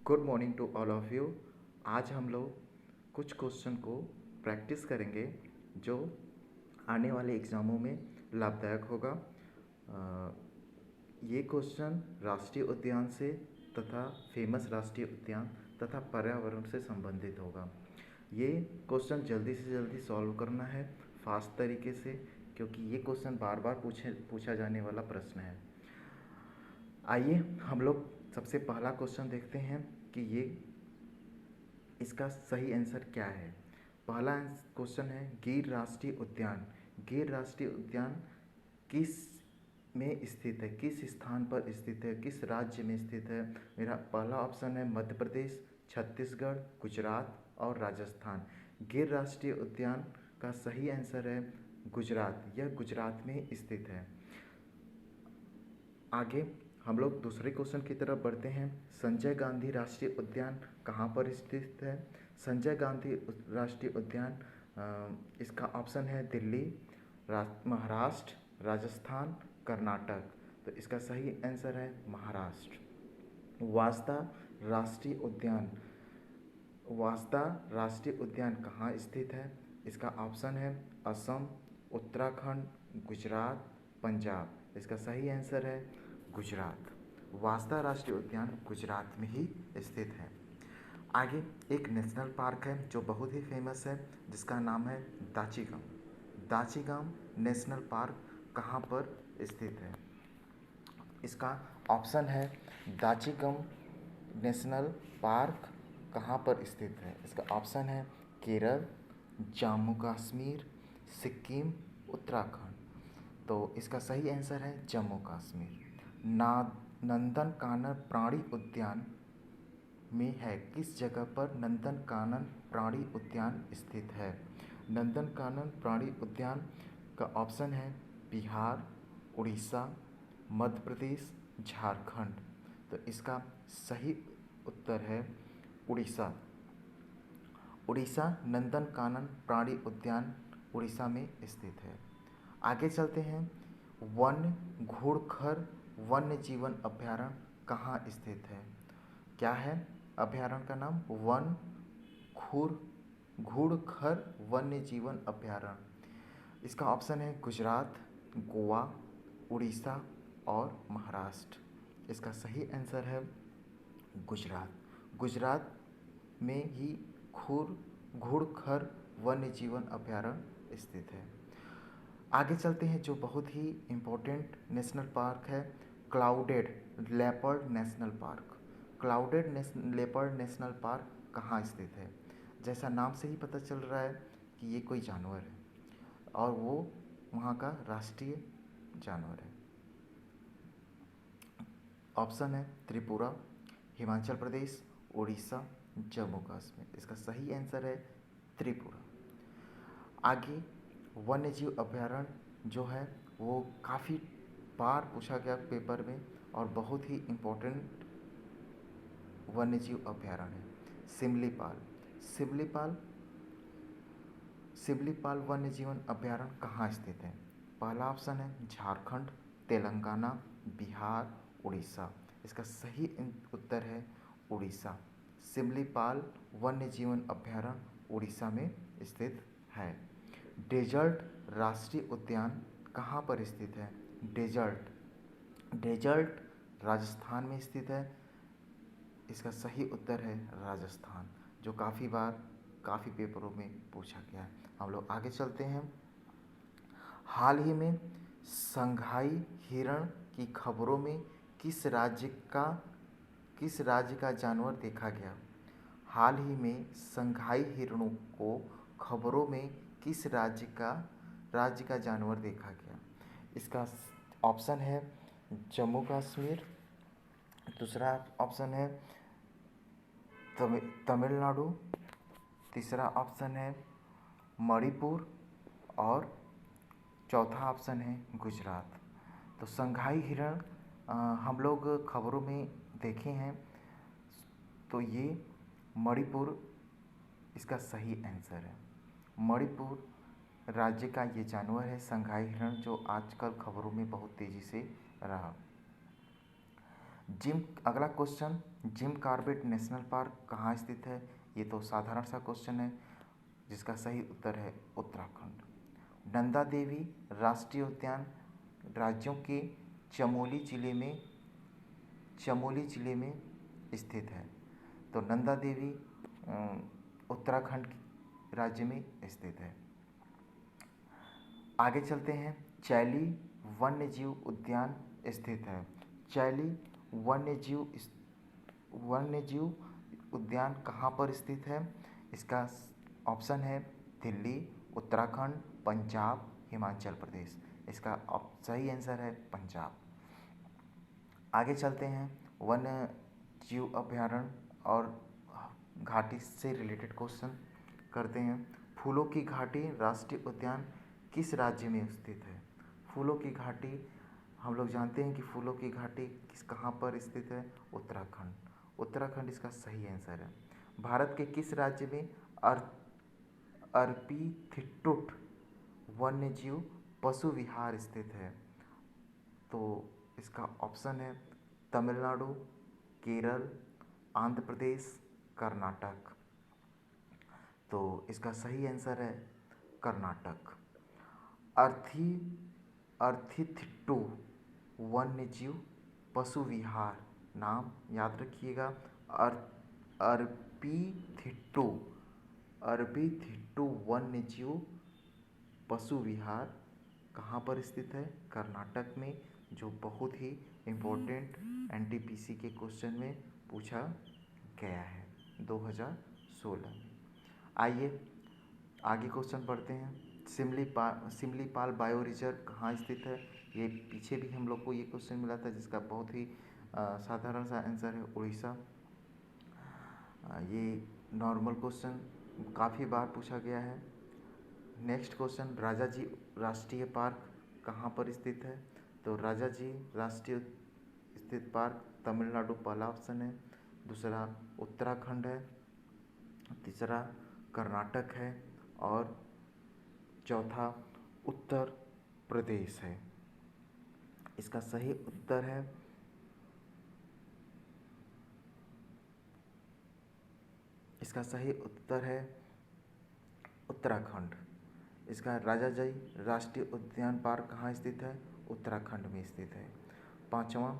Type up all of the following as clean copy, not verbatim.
Good morning to all of you. आज हम लोग कुछ क्वेश्चन को प्रैक्टिस करेंगे जो आने वाले एग्ज़ामों में लाभदायक होगा। ये क्वेश्चन राष्ट्रीय उद्यान से तथा फेमस राष्ट्रीय उद्यान तथा पर्यावरण से संबंधित होगा। ये क्वेश्चन जल्दी से जल्दी सॉल्व करना है फास्ट तरीके से, क्योंकि ये क्वेश्चन बार बार पूछा जाने वाला प्रश्न है। आइए हम लोग सबसे पहला क्वेश्चन देखते हैं कि ये इसका सही आंसर क्या है। पहला क्वेश्चन है गिर राष्ट्रीय उद्यान। गिर राष्ट्रीय उद्यान किस में स्थित है, किस स्थान पर स्थित है, किस राज्य में स्थित है। मेरा पहला ऑप्शन है मध्य प्रदेश, छत्तीसगढ़, गुजरात और राजस्थान। गिर राष्ट्रीय उद्यान का सही आंसर है गुजरात। यह गुजरात में स्थित है। आगे हम लोग दूसरे क्वेश्चन की तरफ बढ़ते हैं। संजय गांधी राष्ट्रीय उद्यान कहाँ पर स्थित है। संजय गांधी राष्ट्रीय उद्यान इसका ऑप्शन है दिल्ली, महाराष्ट्र, राजस्थान, कर्नाटक। तो इसका सही आंसर है महाराष्ट्र। वास्ता राष्ट्रीय उद्यान, वास्ता राष्ट्रीय उद्यान कहाँ स्थित है। इसका ऑप्शन है असम, उत्तराखंड, गुजरात, पंजाब। इसका सही आंसर है गुजरात। वास्ता राष्ट्रीय उद्यान गुजरात में ही स्थित है। आगे एक नेशनल पार्क है जो बहुत ही फेमस है, जिसका नाम है दाचीगम। दाचीगम नेशनल पार्क कहाँ पर स्थित है। इसका ऑप्शन है दाचीगम नेशनल पार्क कहाँ पर स्थित है। इसका ऑप्शन है केरल, जम्मू कश्मीर, सिक्किम, उत्तराखंड। तो इसका सही आंसर है जम्मू कश्मीर। नंदनकानन प्राणी उद्यान में है, किस जगह पर नंदनकानन प्राणी उद्यान स्थित है। नंदनकानन प्राणी उद्यान का ऑप्शन है बिहार, उड़ीसा, मध्य प्रदेश, झारखंड। तो इसका सही उत्तर है उड़ीसा। उड़ीसा नंदनकानन प्राणी उद्यान उड़ीसा में स्थित है। आगे चलते हैं। वन्य घूड़खर वन्य जीवन अभ्यारण्य कहाँ स्थित है। क्या है अभ्यारण्य का नाम? वन घूर घूड़खर वन्य जीवन अभ्यारण्य। इसका ऑप्शन है गुजरात, गोवा, उड़ीसा और महाराष्ट्र। इसका सही आंसर है गुजरात। गुजरात में ही घूड़खर वन्य जीवन अभ्यारण्य स्थित है। आगे चलते हैं जो बहुत ही इम्पोर्टेंट नेशनल पार्क है, clouded leopard national park. Clouded leopard national park कहाँ स्थित है। जैसा नाम से ही पता चल रहा है कि ये कोई जानवर है और वो वहाँ का राष्ट्रीय जानवर है। ऑप्शन है त्रिपुरा, हिमाचल प्रदेश, उड़ीसा, जम्मू कश्मीर। इसका सही आंसर है त्रिपुरा। आगे वन्यजीव अभ्यारण्य जो है वो काफ़ी बार पूछा गया पेपर में और बहुत ही इम्पोर्टेंट वन्यजीव अभ्यारण्य है सिमलीपाल। सिमलीपाल सिमलीपाल वन्य जीवन अभ्यारण्य कहाँ स्थित है। पहला ऑप्शन है झारखंड, तेलंगाना, बिहार, उड़ीसा। इसका सही उत्तर है उड़ीसा। सिमलीपाल वन्य जीवन अभ्यारण्य उड़ीसा में स्थित है। डेजर्ट राष्ट्रीय उद्यान कहाँ पर स्थित है। डेजर्ट राजस्थान में स्थित है। इसका सही उत्तर है राजस्थान, जो काफ़ी पेपरों में पूछा गया है। हम लोग आगे चलते हैं। हाल ही में संघाई हिरण की खबरों में किस राज्य का जानवर देखा गया। हाल ही में संघाई हिरणों को खबरों में किस राज्य का जानवर देखा गया। इसका ऑप्शन है जम्मू कश्मीर, दूसरा ऑप्शन है तमिलनाडु, तीसरा ऑप्शन है मणिपुर और चौथा ऑप्शन है गुजरात। तो संघाई हिरण हम लोग खबरों में देखे हैं, तो ये मणिपुर इसका सही आंसर है। मणिपुर राज्य का ये जानवर है संघाई हिरण, जो आजकल खबरों में बहुत तेज़ी से रहा। अगला question, Jim Corbett national park कहाँ स्थित है? ये तो साधारण सा क्वेश्चन है, जिसका सही उत्तर है उत्तराखंड। नंदा देवी राष्ट्रीय उद्यान राज्यों के चमोली जिले में स्थित है। तो नंदा देवी उत्तराखंड राज्य में स्थित है। आगे चलते हैं, चैली वन्यजीव उद्यान स्थित है। चैली वन्यजीव उद्यान कहाँ पर स्थित है? इसका ऑप्शन है दिल्ली, उत्तराखंड, पंजाब, हिमाचल प्रदेश। इसका सही आंसर है पंजाब। आगे चलते हैं, वन्य जीव अभयारण्य और घाटी से रिलेटेड क्वेश्चन करते हैं। फूलों की घाटी राष्ट्रीय उद्यान किस राज्य में स्थित है? फूलों की घाटी, हम लोग जानते हैं कि फूलों की घाटी कहाँ पर स्थित है? उत्तराखंड। उत्तराखंड इसका सही आंसर है। भारत के किस राज्य में अरपीथिट्टूट वन्यजीव पशु विहार स्थित है? तो इसका ऑप्शन है तमिलनाडु, केरल, आंध्र प्रदेश, कर्नाटक। तो इसका सही आंसर है कर्नाटक। अरपीथिट्टू वन्यजीव पशु विहार, नाम याद रखिएगा, अरपीथिट्टू अरपीथिट्टू वन्यजीव पशु विहार कहाँ पर स्थित है? कर्नाटक में, जो बहुत ही इम्पोर्टेंट एनटीपीसी के क्वेश्चन में पूछा गया है 2016 में। आइए आगे क्वेश्चन पढ़ते हैं। सिमलीपाल बायो रिजर्व कहाँ स्थित है? ये पीछे भी हम लोग को ये क्वेश्चन मिला था, जिसका बहुत ही साधारण सा आंसर है उड़ीसा। ये नॉर्मल क्वेश्चन काफ़ी बार पूछा गया है। नेक्स्ट क्वेश्चन, राजाजी राष्ट्रीय पार्क कहाँ पर स्थित है? तो राजाजी राष्ट्रीय स्थित पार्क तमिलनाडु पहला ऑप्शन है, दूसरा उत्तराखंड है, तीसरा कर्नाटक है और चौथा उत्तर प्रदेश है। इसका सही उत्तर है उत्तराखंड। इसका राजाजी राष्ट्रीय उद्यान पार्क कहाँ स्थित है? उत्तराखंड में स्थित है। पांचवा,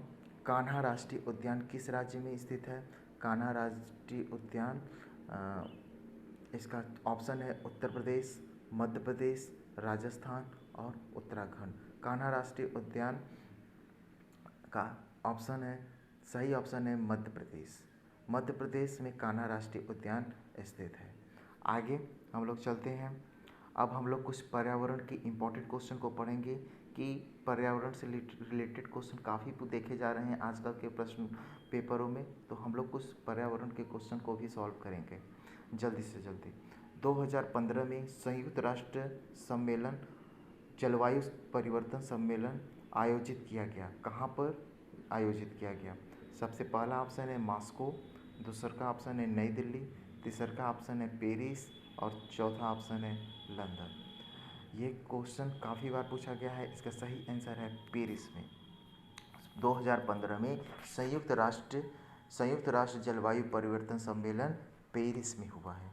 कान्हा राष्ट्रीय उद्यान किस राज्य में स्थित है? कान्हा राष्ट्रीय उद्यान, इसका ऑप्शन है उत्तर प्रदेश, मध्य प्रदेश, राजस्थान और उत्तराखंड। कान्हा राष्ट्रीय उद्यान का ऑप्शन है, सही ऑप्शन है मध्य प्रदेश। मध्य प्रदेश में कान्हा राष्ट्रीय उद्यान स्थित है। आगे हम लोग चलते हैं। अब हम लोग कुछ पर्यावरण के इम्पोर्टेंट क्वेश्चन को पढ़ेंगे कि पर्यावरण से रिलेटेड क्वेश्चन काफ़ी देखे जा रहे हैं आजकल के प्रश्न पेपरों में, तो हम लोग कुछ पर्यावरण के क्वेश्चन को भी सॉल्व करेंगे जल्दी से जल्दी। 2015 में संयुक्त राष्ट्र सम्मेलन जलवायु परिवर्तन सम्मेलन आयोजित किया गया। कहाँ पर आयोजित किया गया? सबसे पहला ऑप्शन है मॉस्को, दूसरा का ऑप्शन है नई दिल्ली, तीसरा का ऑप्शन है पेरिस और चौथा ऑप्शन है लंदन। ये क्वेश्चन काफ़ी बार पूछा गया है। इसका सही आंसर है पेरिस में। 2015 में संयुक्त राष्ट्र जलवायु परिवर्तन सम्मेलन पेरिस में हुआ है।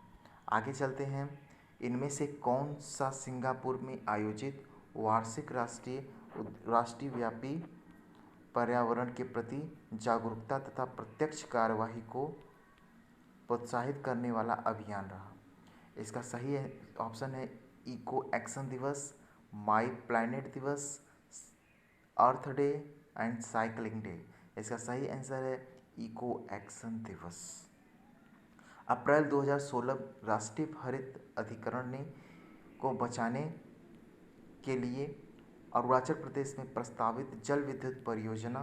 आगे चलते हैं। इनमें से कौन सा सिंगापुर में आयोजित वार्षिक राष्ट्रव्यापी पर्यावरण के प्रति जागरूकता तथा प्रत्यक्ष कार्यवाही को प्रोत्साहित करने वाला अभियान रहा? इसका सही ऑप्शन है इको एक्शन दिवस, माई प्लैनेट दिवस, अर्थ डे एंड साइकिलिंग डे। इसका सही आंसर है इको एक्शन दिवस। अप्रैल 2016 राष्ट्रीय हरित अधिकरण को बचाने के लिए अरुणाचल प्रदेश में प्रस्तावित जल विद्युत परियोजना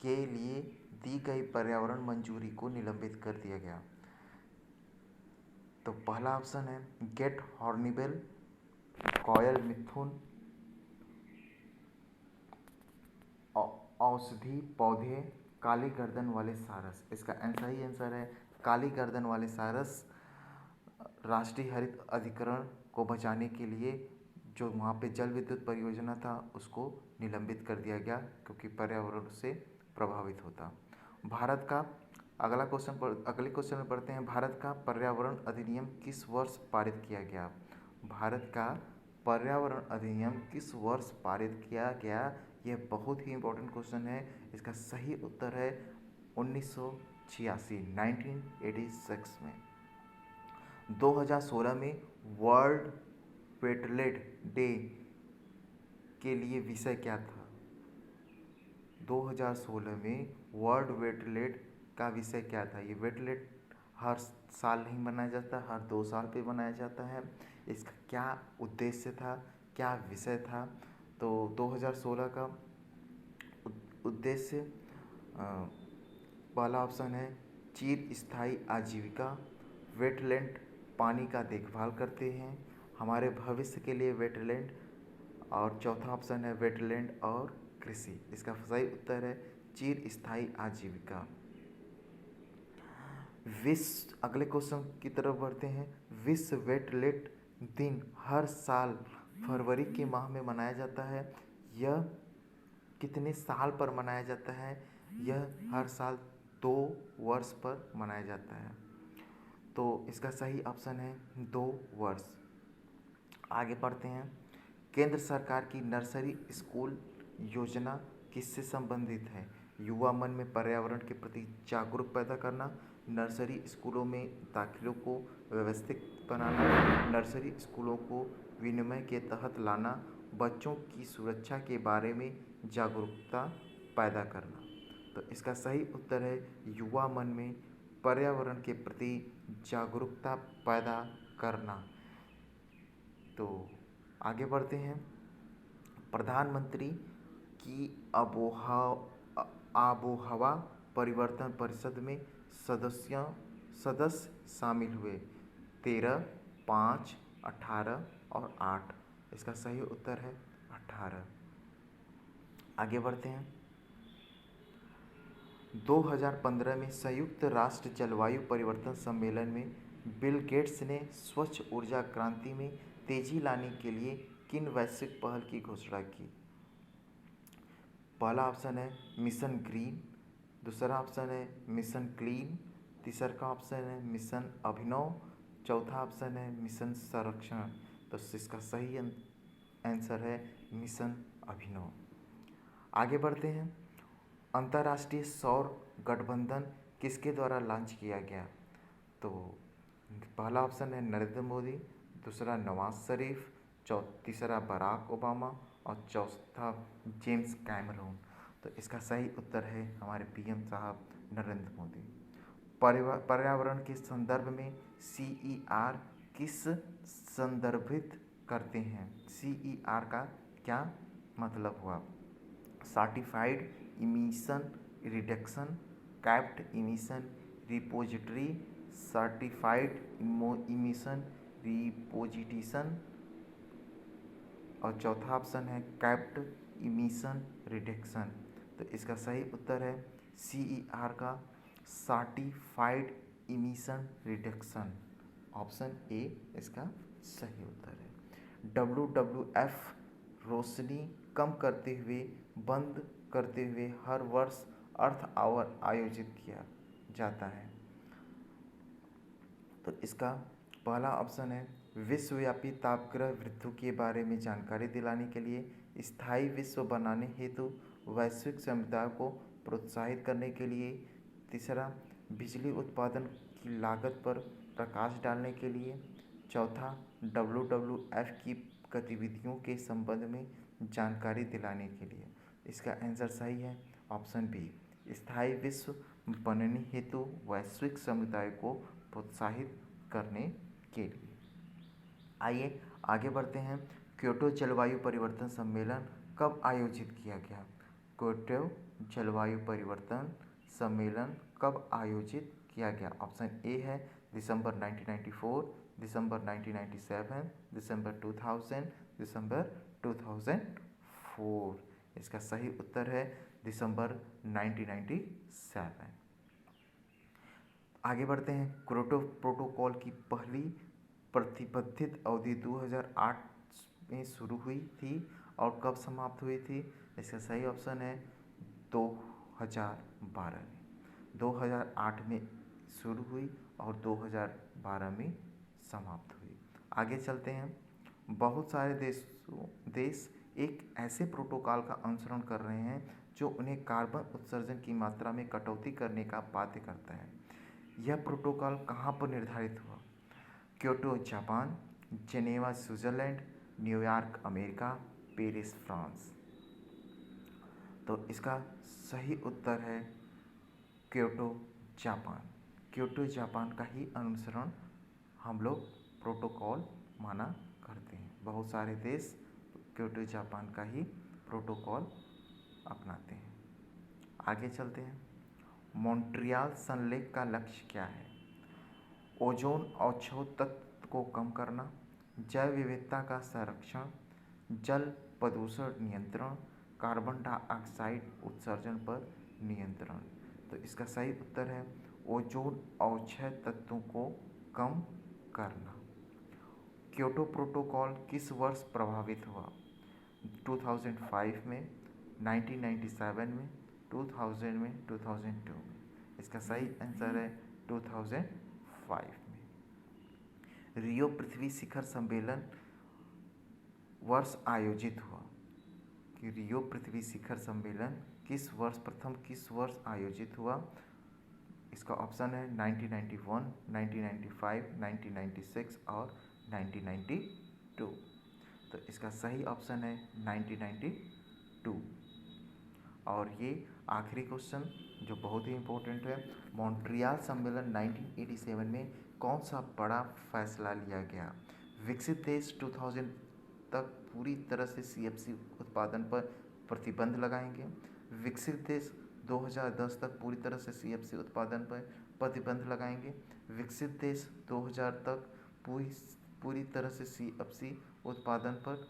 के लिए दी गई पर्यावरण मंजूरी को निलंबित कर दिया गया। तो पहला ऑप्शन है गेट हॉर्नबिल, कोयल मिथुन, औषधि पौधे, काली गर्दन वाले सारस। इसका सही आंसर है काली गर्दन वाले सारस। राष्ट्रीय हरित अधिकरण को बचाने के लिए जो वहाँ पे जल विद्युत परियोजना था उसको निलंबित कर दिया गया, क्योंकि पर्यावरण से प्रभावित होता। भारत का अगले क्वेश्चन में पढ़ते हैं। भारत का पर्यावरण अधिनियम किस वर्ष पारित किया गया? भारत का पर्यावरण अधिनियम किस वर्ष पारित किया गया? यह बहुत ही इम्पोर्टेंट क्वेश्चन है। इसका सही उत्तर है 1986, 1986 में। 2016 में वर्ल्ड वेटलैंड डे के लिए विषय क्या था? 2016 में वर्ल्ड वेटलैंड का विषय क्या था? ये वेटलैंड हर साल नहीं मनाया जाता, हर 2 साल पे मनाया जाता है। इसका क्या उद्देश्य था, क्या विषय था? तो 2016 का उद्देश्य पहला ऑप्शन है चिर स्थायी आजीविका, वेटलैंड पानी का देखभाल करते हैं, हमारे भविष्य के लिए वेटलैंड, और चौथा ऑप्शन है वेटलैंड और कृषि। इसका सही उत्तर है चिर स्थायी आजीविका। अगले क्वेश्चन की तरफ बढ़ते हैं। विश्व वेटलैंड दिन हर साल फरवरी के माह में मनाया जाता है। यह कितने साल पर मनाया जाता है? यह हर साल 2 वर्ष पर मनाया जाता है। तो इसका सही ऑप्शन है 2 वर्ष। आगे बढ़ते हैं। केंद्र सरकार की नर्सरी स्कूल योजना किससे संबंधित है? युवा मन में पर्यावरण के प्रति जागरूक पैदा करना, नर्सरी स्कूलों में दाखिलों को व्यवस्थित बनाना, नर्सरी स्कूलों को विनिमय के तहत लाना, बच्चों की सुरक्षा के बारे में जागरूकता पैदा करना। तो इसका सही उत्तर है युवा मन में पर्यावरण के प्रति जागरूकता पैदा करना। तो आगे बढ़ते हैं। प्रधानमंत्री की आबोहवा परिवर्तन परिषद में सदस्य शामिल हुए 13, 5, 18 और 8। इसका सही उत्तर है 18। आगे बढ़ते हैं। 2015 में संयुक्त राष्ट्र जलवायु परिवर्तन सम्मेलन में बिल गेट्स ने स्वच्छ ऊर्जा क्रांति में तेजी लाने के लिए किन वैश्विक पहल की घोषणा की? पहला ऑप्शन है मिशन ग्रीन, दूसरा ऑप्शन है मिशन क्लीन, तीसरा ऑप्शन है मिशन अभिनव, चौथा ऑप्शन है मिशन संरक्षण। तो इसका सही आंसर है मिशन अभिनव। आगे बढ़ते हैं। अंतर्राष्ट्रीय सौर गठबंधन किसके द्वारा लॉन्च किया गया? तो पहला ऑप्शन है नरेंद्र मोदी, दूसरा नवाज शरीफ, तीसरा बराक ओबामा और चौथा जेम्स कैमरून। तो इसका सही उत्तर है हमारे पीएम साहब नरेंद्र मोदी। पर्यावरण के संदर्भ में CER किस संदर्भित करते हैं? CER का क्या मतलब हुआ? Certified emission reduction, capped emission repository, certified emission reposition, और चौथा ऑप्शन है कैप्ड इमिशन रिडक्शन। तो इसका सही उत्तर है CER का certified emission reduction. Option A इसका सही उत्तर है। WWF रोशनी कम करते हुए बंद करते हुए हर वर्ष अर्थ आवर आयोजित किया जाता है। तो इसका पहला ऑप्शन है विश्वव्यापी तापक्रह वृद्धि के बारे में जानकारी दिलाने के लिए स्थायी विश्व बनाने हेतु वैश्विक समुदाय को प्रोत्साहित करने के लिए, तीसरा बिजली उत्पादन की लागत पर प्रकाश डालने के लिए, चौथा WWF की गतिविधियों के संबंध में जानकारी दिलाने के लिए। इसका आंसर सही है ऑप्शन बी, स्थायी विश्व बनने हेतु वैश्विक समुदाय को प्रोत्साहित करने के लिए। आइए आगे बढ़ते हैं। क्योटो जलवायु परिवर्तन सम्मेलन कब आयोजित किया गया? क्योटो जलवायु परिवर्तन सम्मेलन कब आयोजित किया गया? ऑप्शन ए है दिसंबर 1994, दिसंबर 1997, दिसंबर 2000, दिसंबर 2004। इसका सही उत्तर है दिसंबर 1997। आगे बढ़ते हैं। क्योटो प्रोटोकॉल की पहली प्रतिबद्धित अवधि 2008 में शुरू हुई थी और कब समाप्त हुई थी? इसका सही ऑप्शन है 2012 में। 2008 में शुरू हुई और 2012 में समाप्त हुई। आगे चलते हैं। बहुत सारे देश एक ऐसे प्रोटोकॉल का अनुसरण कर रहे हैं जो उन्हें कार्बन उत्सर्जन की मात्रा में कटौती करने का बाध्य करता है। यह प्रोटोकॉल कहाँ पर निर्धारित हुआ? Kyoto Japan, Geneva Switzerland, New York America, Paris France. तो इसका सही उत्तर है क्योटो जापान। क्योटो जापान का ही अनुसरण हम लोग प्रोटोकॉल माना करते हैं। बहुत सारे देश क्योटो जापान का ही प्रोटोकॉल अपनाते हैं। आगे चलते हैं। मॉन्ट्रियल संलेख का लक्ष्य क्या है? ओजोन अवक्षय तत्व को कम करना, जैव विविधता का संरक्षण, जल प्रदूषण नियंत्रण, कार्बन डाइऑक्साइड उत्सर्जन पर नियंत्रण। तो इसका सही उत्तर है ओजोन अवक्षय तत्वों को कम करना। क्योटो प्रोटोकॉल किस वर्ष प्रभावित हुआ? 2005 में, 1997 में, 2000 में, 2002 में। इसका सही आंसर है 2005 में। रियो पृथ्वी शिखर सम्मेलन वर्ष आयोजित हुआ कि रियो पृथ्वी शिखर सम्मेलन किस वर्ष आयोजित हुआ? इसका ऑप्शन है 1991, 1995, 1996 और 1992। तो इसका सही ऑप्शन है 1992। और ये आखिरी क्वेश्चन जो बहुत ही इम्पोर्टेंट है, मॉन्ट्रियल सम्मेलन 1987 में कौन सा बड़ा फैसला लिया गया? विकसित देश 2000 तक पूरी तरह से CFC उत्पादन पर प्रतिबंध लगाएंगे। विकसित देश 2010 तक पूरी तरह से CFC उत्पादन पर प्रतिबंध लगाएंगे। विकसित देश 2000 तक पूरी तरह से CFC उत्पादन पर,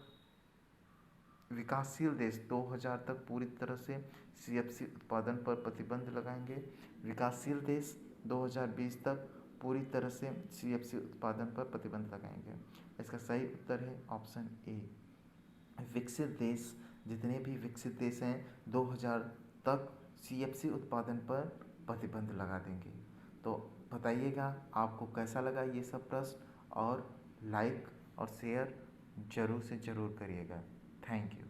विकासशील देश 2000 तक पूरी तरह से CFC उत्पादन पर प्रतिबंध लगाएंगे। विकासशील देश 2020 तक पूरी तरह से CFC उत्पादन पर प्रतिबंध लगाएंगे। इसका सही उत्तर है ऑप्शन ए। विकसित देश, जितने भी विकसित देश हैं 2000 तक CFC उत्पादन पर प्रतिबंध लगा देंगे। तो बताइएगा आपको कैसा लगा ये सब प्रश्न, और लाइक और शेयर ज़रूर से ज़रूर करिएगा। Thank you.